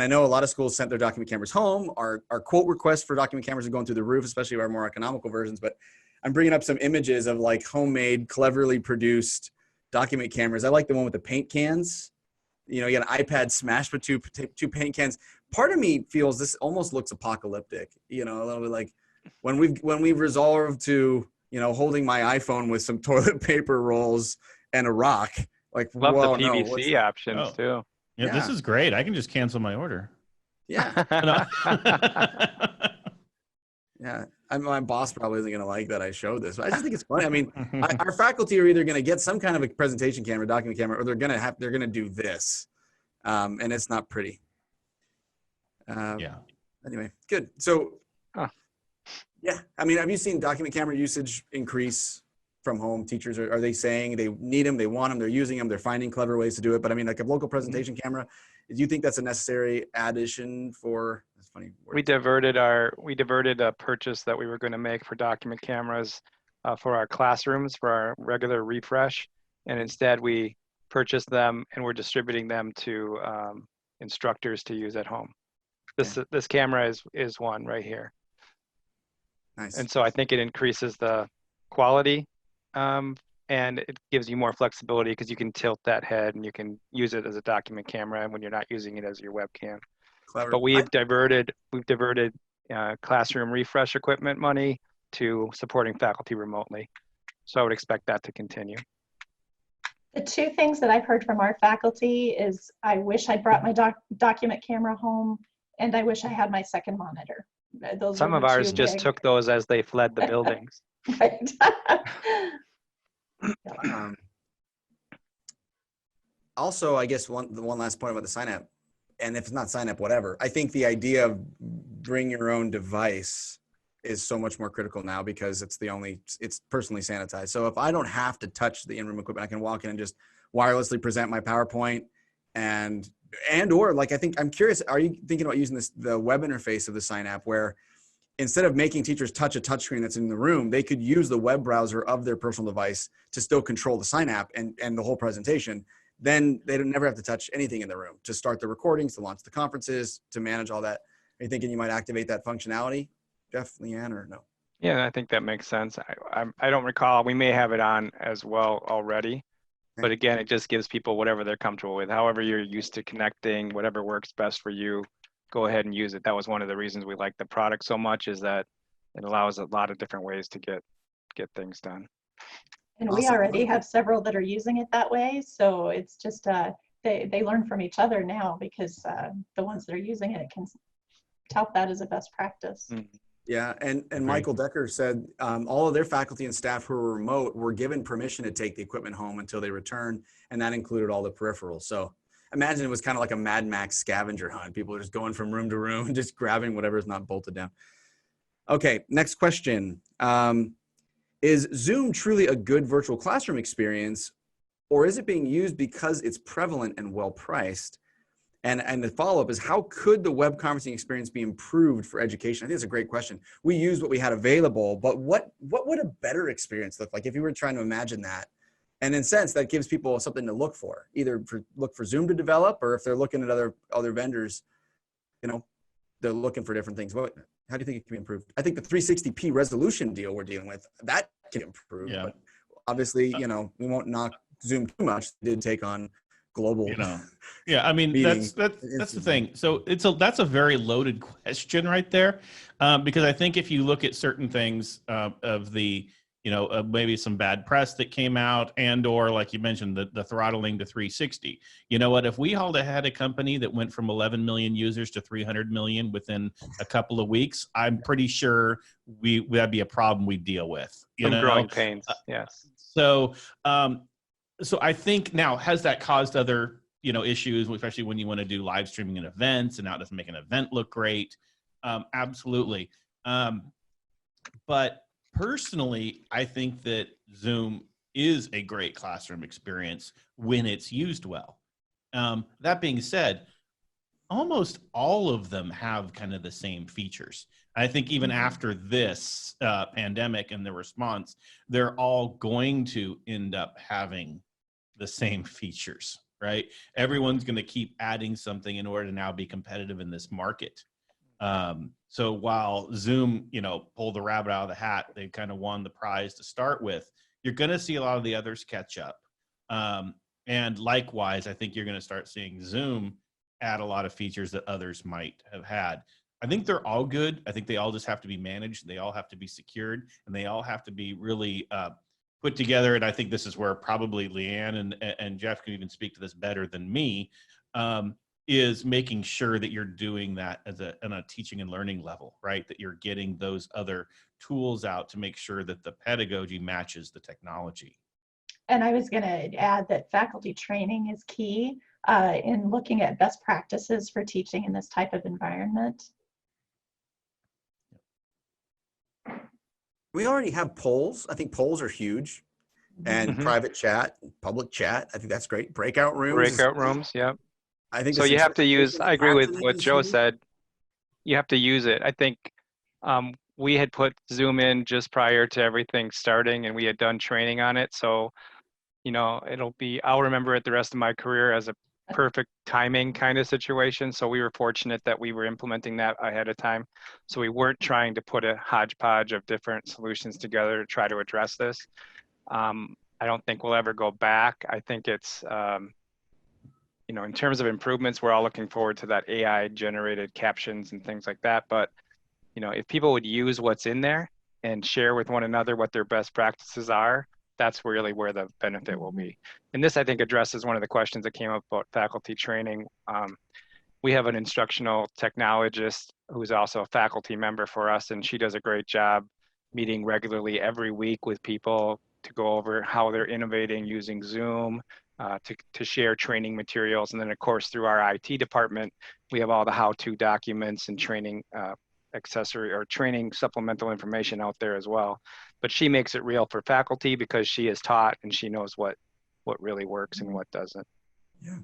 A: I know a lot of schools sent their document cameras home. Our quote requests for document cameras are going through the roof, especially our more economical versions. But I'm bringing up some images of like homemade, cleverly produced document cameras. I like the one with the paint cans. You got an iPad smashed with two paint cans. Part of me feels this almost looks apocalyptic. A little bit like when we've resolved to holding my iPhone with some toilet paper rolls and a rock. Like,
C: love
A: whoa,
C: the PVC options too.
B: Yeah, this is great. I can just cancel my order.
A: Yeah. Yeah. My boss probably isn't going to like that I showed this. But I just think it's funny. Our faculty are either going to get some kind of a presentation camera, document camera, or they're going to do this. And it's not pretty.
B: Yeah.
A: Anyway, good. So, yeah. Have you seen document camera usage increase from home? Teachers, are they saying they need them, they want them, they're using them, they're finding clever ways to do it? But like a local presentation camera, do you think that's a necessary addition for, that's funny word.
C: We diverted a purchase that we were going to make for document cameras for our classrooms for our regular refresh, and instead we purchased them and we're distributing them to instructors to use at home. This camera is one right here.
A: Nice.
C: And so I think it increases the quality and it gives you more flexibility because you can tilt that head and you can use it as a document camera when you're not using it as your webcam.
A: Clever.
C: But we've diverted classroom refresh equipment money to supporting faculty remotely. So I would expect that to continue.
D: The two things that I've heard from our faculty is I wish I brought my document camera home, and I wish I had my second monitor. Those
C: Some of ours just took those as they fled the buildings.
D: Right.
A: Also, I guess one last point about the sign up, and if it's not sign up, whatever. I think the idea of bring your own device is so much more critical now because it's personally sanitized. So if I don't have to touch the in-room equipment, I can walk in and just wirelessly present my PowerPoint or like, I'm curious, are you thinking about using the web interface of the sign app where instead of making teachers touch a touchscreen that's in the room, they could use the web browser of their personal device to still control the sign app and the whole presentation. Then they don't never have to touch anything in the room to start the recordings, to launch the conferences, to manage all that. Are you thinking you might activate that functionality, Jeff, Leanne, or no?
C: Yeah, I think that makes sense. I don't recall. We may have it on as well already. But again, it just gives people whatever they're comfortable with. However you're used to connecting, whatever works best for you, go ahead and use it. That was one of the reasons we like the product so much, is that it allows a lot of different ways to get things done.
D: And we already have several that are using it that way. So it's just, they learn from each other now because the ones that are using it can tout that as a best practice.
C: Mm.
A: Yeah, and Michael Decker said all of their faculty and staff who were remote were given permission to take the equipment home until they return, and that included all the peripherals. So imagine it was kind of like a Mad Max scavenger hunt. People are just going from room to room, just grabbing whatever's not bolted down. Okay, next question. Is Zoom truly a good virtual classroom experience, or is it being used because it's prevalent and well-priced? And the follow-up is, how could the web conferencing experience be improved for education? I think it's a great question. We used what we had available, but what would a better experience look like if you were trying to imagine that? And in a sense, that gives people something to look for, either look for Zoom to develop, or if they're looking at other vendors, they're looking for different things. How do you think it can be improved? I think the 360p resolution deal we're dealing with, that can improve. Yeah. But obviously, we won't knock Zoom too much. They did take on global.
B: Yeah, I mean, that's the thing. So that's a very loaded question right there, because I think if you look at certain things of the, maybe some bad press that came out, and or like you mentioned, the throttling to 360. You know what? If we had a company that went from 11 million users to 300 million within a couple of weeks, I'm pretty sure that'd be a problem we'd deal with.
C: Some growing pains. Yes.
B: So I think now, has that caused other, issues, especially when you want to do live streaming and events, and now it doesn't make an event look great? Absolutely. But personally, I think that Zoom is a great classroom experience when it's used well. That being said, almost all of them have kind of the same features. I think even after this pandemic and the response, they're all going to end up having the same features, right? Everyone's going to keep adding something in order to now be competitive in this market. So while Zoom, pulled the rabbit out of the hat, they kind of won the prize to start with, you're going to see a lot of the others catch up. And likewise, I think you're going to start seeing Zoom add a lot of features that others might have had. I think they're all good. I think they all just have to be managed. They all have to be secured, and they all have to be really put together. And I think this is where probably Leanne and Jeff can even speak to this better than me, is making sure that you're doing that on a teaching and learning level, right? That you're getting those other tools out to make sure that the pedagogy matches the technology.
D: And I was going to add that faculty training is key in looking at best practices for teaching in this type of environment.
A: We already have polls. I think polls are huge, and private chat, public chat. I think that's great. Breakout rooms.
C: Yeah.
A: I think
C: so. You have to use. I agree with what Joe said. you have to use it. I think we had put Zoom in just prior to everything starting, and we had done training on it. So, you know, I'll remember it the rest of my career as a perfect timing kind of situation. So we were fortunate that we were implementing that ahead of time. So we weren't trying to put a hodgepodge of different solutions together to try to address this. I don't think we'll ever go back. I think it's, you know, in terms of improvements, we're all looking forward to that AI generated captions and things like that. But, you know, if people would use what's in there and share with one another what their best practices are, that's really where the benefit will be. And this, I think, addresses one of the questions that came up about faculty training. We have an instructional technologist who's also a faculty member for us, and she does a great job meeting regularly every week with people to go over how they're innovating using Zoom, to share training materials. And then, of course, through our IT department, we have all the how-to documents and training accessory or training supplemental information out there as well. But she makes it real for faculty because she is taught and she knows what really works and what doesn't.
A: Yeah.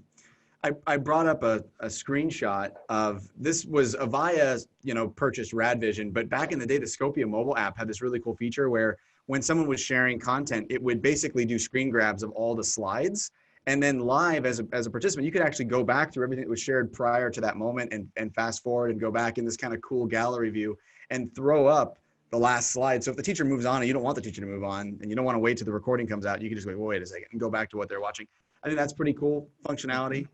A: I brought up a screenshot of, this was Avaya, you know, purchased RadVision, but back in the day, the Scopia mobile app had this really cool feature where when someone was sharing content, it would basically do screen grabs of all the slides. And then live as a participant, you could actually go back through everything that was shared prior to that moment and fast forward and go back in this kind of cool gallery view and throw up the last slide. So if the teacher moves on and you don't want the teacher to move on and you don't want to wait till the recording comes out, you can just go, well, wait a second, and go back to what they're watching. I think that's pretty cool functionality.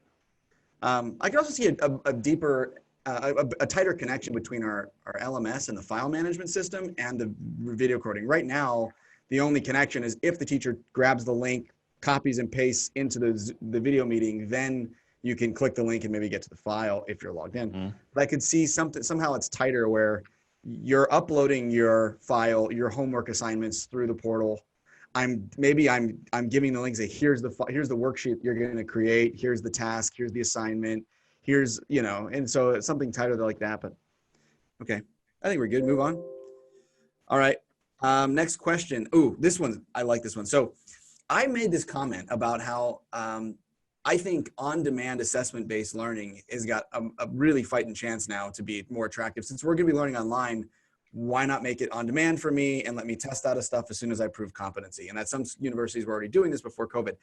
A: I can also see a deeper, a tighter connection between our LMS and the file management system and the video recording. Right now, the only connection is if the teacher grabs the link, copies and pastes into the video meeting, then you can click the link and maybe get to the file if you're logged in. Mm-hmm. But I could see somehow it's tighter where you're uploading your file, your homework assignments through the portal. I'm giving the link, say, here's the worksheet you're going to create, here's the task, here's the assignment, here's, you know, and so it's something tighter like that. But okay, I think we're good. Move on. All right. Next question. Ooh, this one, I like this one. So I made this comment about how I think on-demand assessment-based learning has got a really fighting chance now to be more attractive. Since we're going to be learning online, why not make it on demand for me and let me test out of stuff as soon as I prove competency? And that some universities were already doing this before COVID.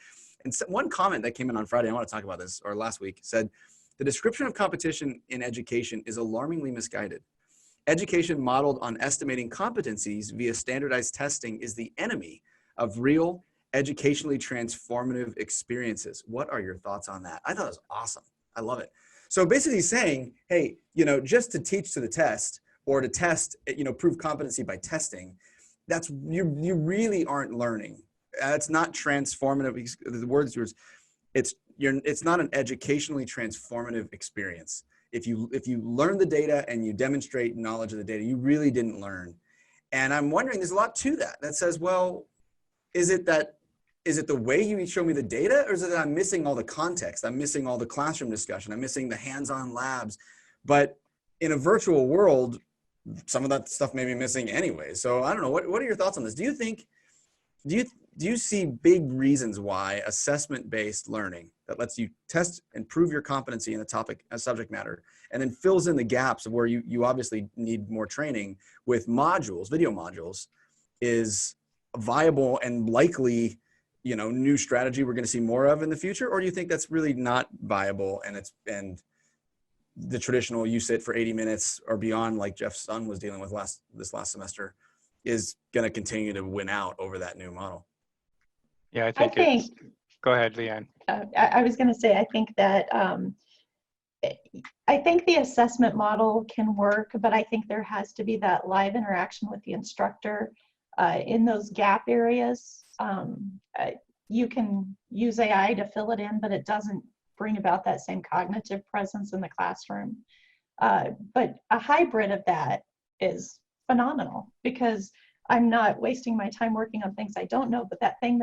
A: And so one comment that came in on Friday, I want to talk about this, or last week, said, the description of competition in education is alarmingly misguided. Education modeled on estimating competencies via standardized testing is the enemy of real, educationally transformative experiences. What are your thoughts on that? I thought it was awesome. I love it. So basically saying, hey, you know, just to teach to the test or to test, you know, prove competency by testing, that's, you really aren't learning. It's not transformative. The words yours, it's not an educationally transformative experience. If you learn the data and you demonstrate knowledge of the data, you really didn't learn. And I'm wondering, there's a lot to that says, well, is it the way you show me the data, or is it that I'm missing all the context? I'm missing all the classroom discussion. I'm missing the hands-on labs. But in a virtual world, some of that stuff may be missing anyway. So I don't know. What are your thoughts on this? Do you see big reasons why assessment-based learning that lets you test and prove your competency in the topic as subject matter, and then fills in the gaps of where you obviously need more training with modules, video modules, is viable and likely, you know, new strategy we're going to see more of in the future? Or do you think that's really not viable and the traditional you sit for 80 minutes or beyond, like Jeff's son was dealing with this last semester, is going to continue to win out over that new model?
C: Yeah, I think go ahead, Leanne.
D: I was going to say, I think that I think the assessment model can work, but I think there has to be that live interaction with the instructor in those gap areas. You can use AI to fill it in, but it doesn't bring about that same cognitive presence in the classroom. But a hybrid of that is phenomenal, because I'm not wasting my time working on things I don't know, but the things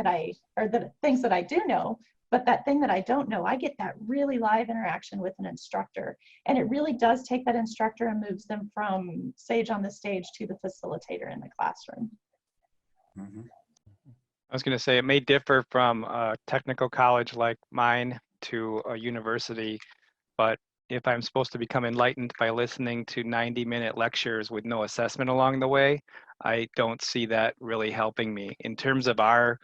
D: that I do know, but that thing that I don't know, I get that really live interaction with an instructor. And it really does take that instructor and moves them from sage on the stage to the facilitator in the classroom.
C: Mm-hmm. I was going to say, it may differ from a technical college like mine to a university, but if I'm supposed to become enlightened by listening to 90-minute lectures with no assessment along the way, I don't see that really helping me. In terms of our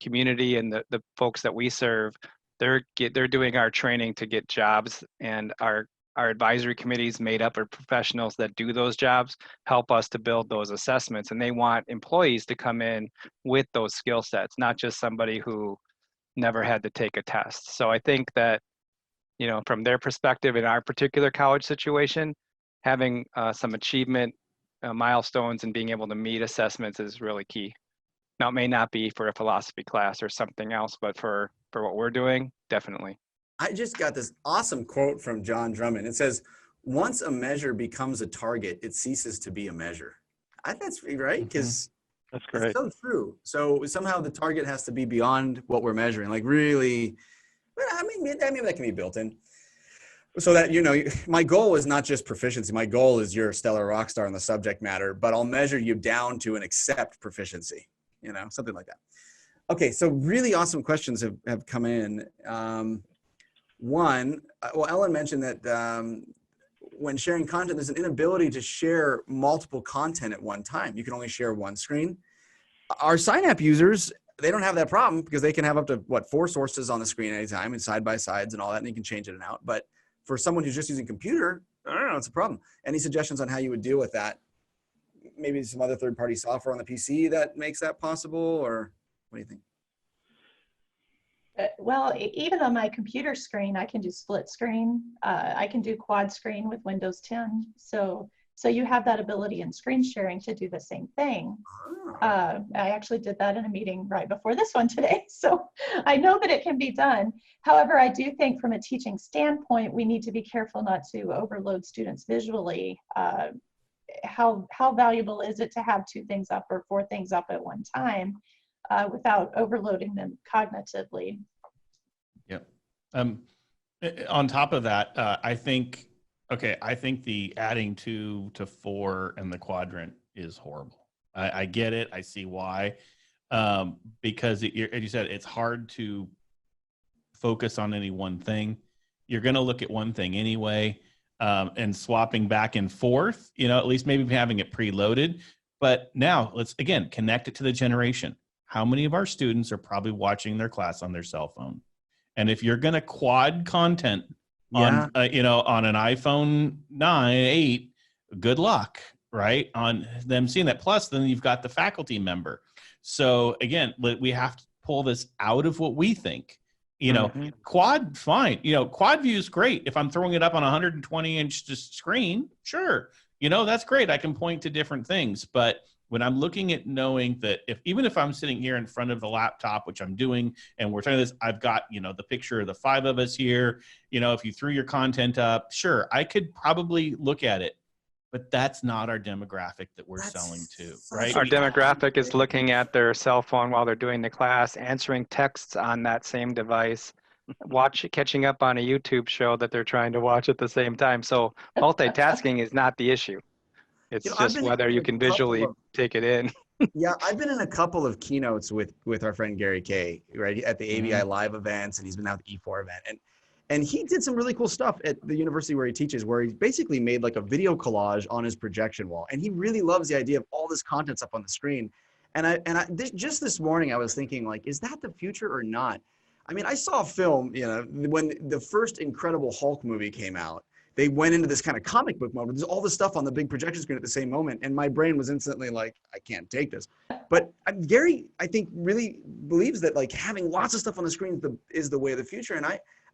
C: community and the folks that we serve, they're doing our training to get jobs, and our advisory committees made up of professionals that do those jobs help us to build those assessments, and they want employees to come in with those skill sets, not just somebody who never had to take a test. So I think that, you know, from their perspective in our particular college situation, having some achievement milestones and being able to meet assessments is really key. Now, it may not be for a philosophy class or something else, but for what we're doing, definitely.
A: I just got this awesome quote from John Drummond. It says, once a measure becomes a target, it ceases to be a measure. I think that's right, because
E: That's great.
A: it's so true. So somehow the target has to be beyond what we're measuring. Like really, well, I mean that can be built in. So that, you know, my goal is not just proficiency. My goal is you're a stellar rock star in the subject matter, but I'll measure you down to an accept proficiency, you know, something like that. Okay, so really awesome questions have come in. One, well, Ellen mentioned that when sharing content, there's an inability to share multiple content at one time. You can only share one screen. Our sign app users, they don't have that problem because they can have up to 4 sources on the screen at any time and side by sides and all that, and you can change it and out. But for someone who's just using computer, I don't know, it's a problem. Any suggestions on how you would deal with that? Maybe some other third-party software on the PC that makes that possible, or what do you think?
D: Well, even on my computer screen, I can do split screen. I can do quad screen with Windows 10. So you have that ability in screen sharing to do the same thing. I actually did that in a meeting right before this one today. So I know that it can be done. However, I do think from a teaching standpoint, we need to be careful not to overload students visually. How valuable is it to have 2 things up or 4 things up at one time? Without overloading them cognitively.
B: Yep. On top of that, I think the adding 2 to 4 and the quadrant is horrible. I get it. I see why. Because as you said, it's hard to focus on any one thing. You're going to look at one thing anyway, and swapping back and forth, you know, at least maybe having it preloaded. But now let's, again, connect it to the generation. How many of our students are probably watching their class on their cell phone? And if you're going to quad content on, on an iPhone 9, 8, good luck, right? On them seeing that. Plus, then you've got the faculty member. So again, we have to pull this out of what we think. You know, quad, fine. You know, quad view is great. If I'm throwing it up on a 120-inch screen, sure. You know, that's great. I can point to different things. But when I'm looking at knowing that even if I'm sitting here in front of the laptop, which I'm doing, and we're talking this, I've got, you know, the picture of the 5 of us here. You know, if you threw your content up, sure, I could probably look at it, but that's not our demographic that we're selling to, right?
C: Our demographic is looking at their cell phone while they're doing the class, answering texts on that same device, catching up on a YouTube show that they're trying to watch at the same time. So multitasking is not the issue. It's just whether you can visually take it in.
A: Yeah, I've been in a couple of keynotes with our friend Gary Kay, right, at the AVI Live events, and he's been at the E4 event. And he did some really cool stuff at the university where he teaches, where he basically made like a video collage on his projection wall. And he really loves the idea of all this content's up on the screen. And just this morning, I was thinking, like, is that the future or not? I mean, I saw a film, you know, when the first Incredible Hulk movie came out. They went into this kind of comic book mode. There's all this stuff on the big projection screen at the same moment. And my brain was instantly like, I can't take this. But Gary, I think, really believes that like having lots of stuff on the screen is the way of the future. And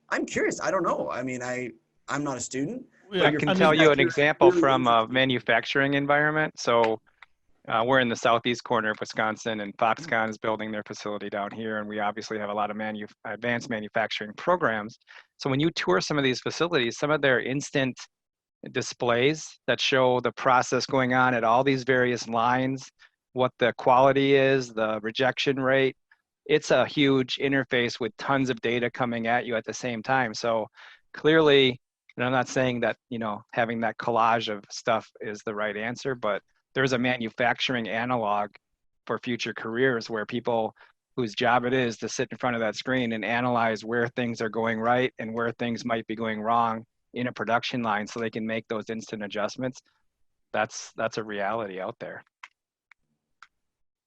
A: I'm curious. I don't know. I mean, I'm not a student.
C: I can tell you an example from a manufacturing environment. So we're in the southeast corner of Wisconsin, and Foxconn is building their facility down here. And we obviously have a lot of advanced manufacturing programs. So when you tour some of these facilities, some of their instant displays that show the process going on at all these various lines, what the quality is, the rejection rate, it's a huge interface with tons of data coming at you at the same time. So clearly, and I'm not saying that, you know, having that collage of stuff is the right answer, but there's a manufacturing analog for future careers where people whose job it is to sit in front of that screen and analyze where things are going right and where things might be going wrong in a production line so they can make those instant adjustments. That's a reality out there.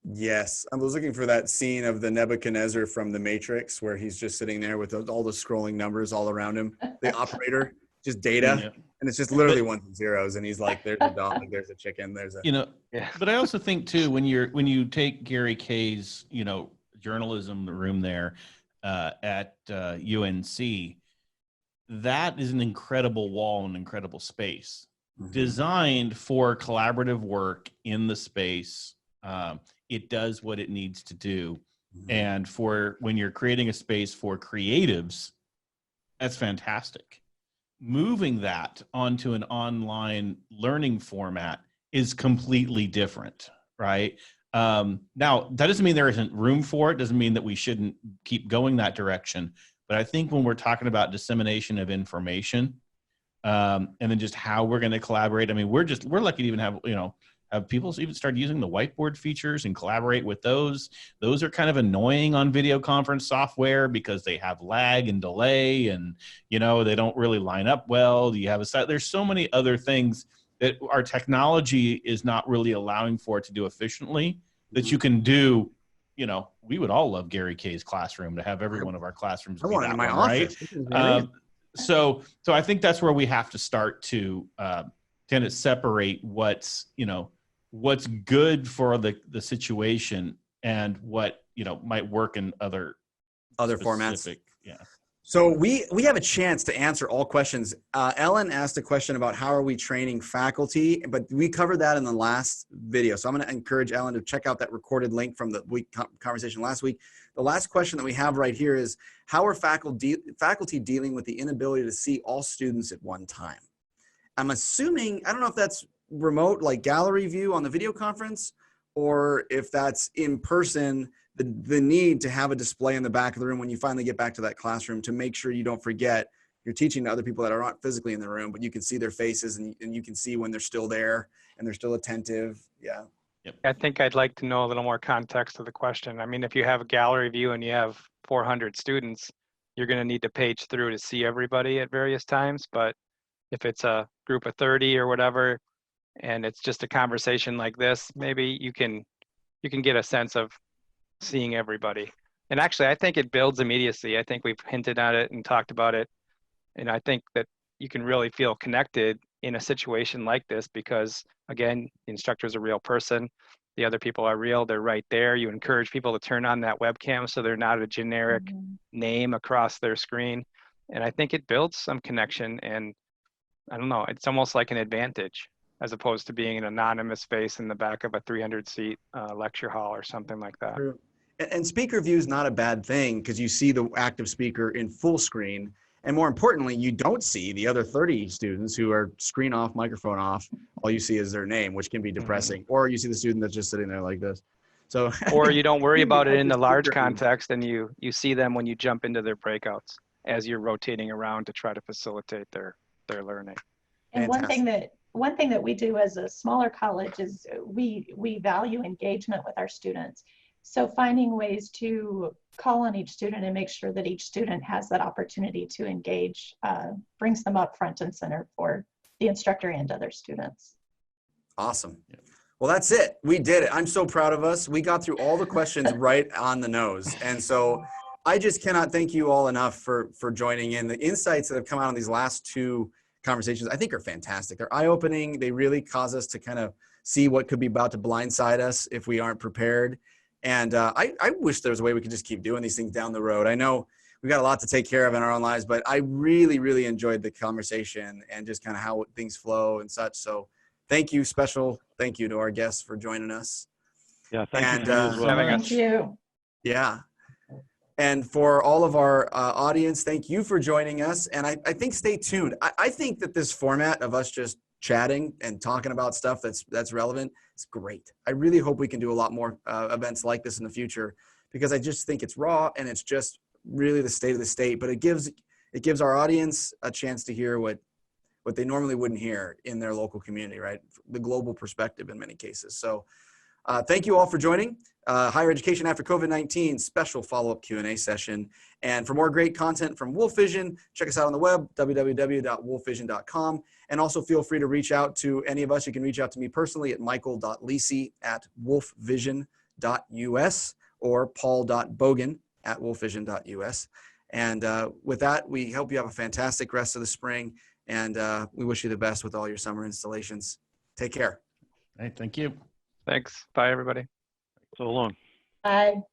A: Yes, I was looking for that scene of the Nebuchadnezzar from The Matrix where he's just sitting there with all the scrolling numbers all around him. The operator, just data,
B: Yeah.
A: and it's just literally ones and zeros, and he's like, "There's a dog, there's a chicken, there's a."
C: Yeah.
B: But I also think too, when you take Gary Kay's, journalism room there at UNC, that is an incredible wall, an incredible space designed for collaborative work in the space. It does what it needs to do. And for when you're creating a space for creatives, that's fantastic. Moving that onto an online learning format is completely different, right? Now, that doesn't mean there isn't room for it. Doesn't mean that we shouldn't keep going that direction. But I think when we're talking about dissemination of information, and then just how we're going to collaborate, I mean, we're lucky to even have people even start using the whiteboard features and collaborate with those. Those are kind of annoying on video conference software because they have lag and delay, and they don't really line up well. There's so many other things that our technology is not really allowing for it to do efficiently that you can do. We would all love Gary Kay's classroom, to have every one of our classrooms.
A: I
B: be
A: want it
B: that
A: in my
B: one,
A: office.
B: right? So I think that's where we have to start to kind of separate what's good for the situation and what might work in other
A: formats.
B: Yeah.
A: So we have a chance to answer all questions. Ellen asked a question about how are we training faculty, but we covered that in the last video. So I'm going to encourage Ellen to check out that recorded link from the conversation last week. The last question that we have right here is, how are faculty dealing with the inability to see all students at one time? I'm assuming, I don't know if that's remote, like gallery view on the video conference, or if that's in person, the need to have a display in the back of the room when you finally get back to that classroom to make sure you don't forget you're teaching to other people that are not physically in the room, but you can see their faces and you can see when they're still there and they're still attentive. Yeah.
B: Yep.
C: I think I'd like to know a little more context to the question. I mean, if you have a gallery view and you have 400 students, you're going to need to page through to see everybody at various times. But if it's a group of 30 or whatever, and it's just a conversation like this, maybe you can get a sense of seeing everybody. And actually, I think it builds immediacy. I think we've hinted at it and talked about it. And I think that you can really feel connected in a situation like this because, again, the instructor is a real person. The other people are real. They're right there. You encourage people to turn on that webcam so they're not a generic name across their screen. And I think it builds some connection. And I don't know, it's almost like an advantage as opposed to being an anonymous face in the back of a 300-seat lecture hall or something like that.
A: True. And speaker view is not a bad thing because you see the active speaker in full screen. And more importantly, you don't see the other 30 students who are screen off, microphone off. All you see is their name, which can be depressing. Or you see the student that's just sitting there like this. So,
C: or you don't worry about it in the large context and you see them when you jump into their breakouts as you're rotating around to try to facilitate their learning.
D: And one thing that we do as a smaller college is we value engagement with our students. So finding ways to call on each student and make sure that each student has that opportunity to engage brings them up front and center for the instructor and other students.
A: Awesome. Well, that's it. We did it. I'm so proud of us. We got through all the questions right on the nose. And so I just cannot thank you all enough for joining in. The insights that have come out on these last two conversations, I think, are fantastic. They're eye-opening. They really cause us to kind of see what could be about to blindside us if we aren't prepared. And I wish there was a way we could just keep doing these things down the road. I know we've got a lot to take care of in our own lives, but I really, really enjoyed the conversation and just kind of how things flow and such. So thank you. Special thank you to our guests for joining us.
E: Yeah, thank you as well.
D: Thank you.
A: Yeah. And for all of our audience, thank you for joining us. And I think stay tuned. I think that this format of us just chatting and talking about stuff that's relevant is great. I really hope we can do a lot more events like this in the future because I just think it's raw and it's just really the state of the state. But it gives our audience a chance to hear what they normally wouldn't hear in their local community, right? The global perspective in many cases. So Thank you all for joining. Higher Education After COVID-19 special follow-up Q&A session. And for more great content from WolfVision, check us out on the web, www.wolfvision.com. And also feel free to reach out to any of us. You can reach out to me personally at michael.lisi@wolfvision.us or paul.bogan@wolfvision.us. And with that, we hope you have a fantastic rest of the spring. And we wish you the best with all your summer installations. Take care.
B: Hey, thank you.
C: Thanks. Bye, everybody.
E: So long.
D: Bye.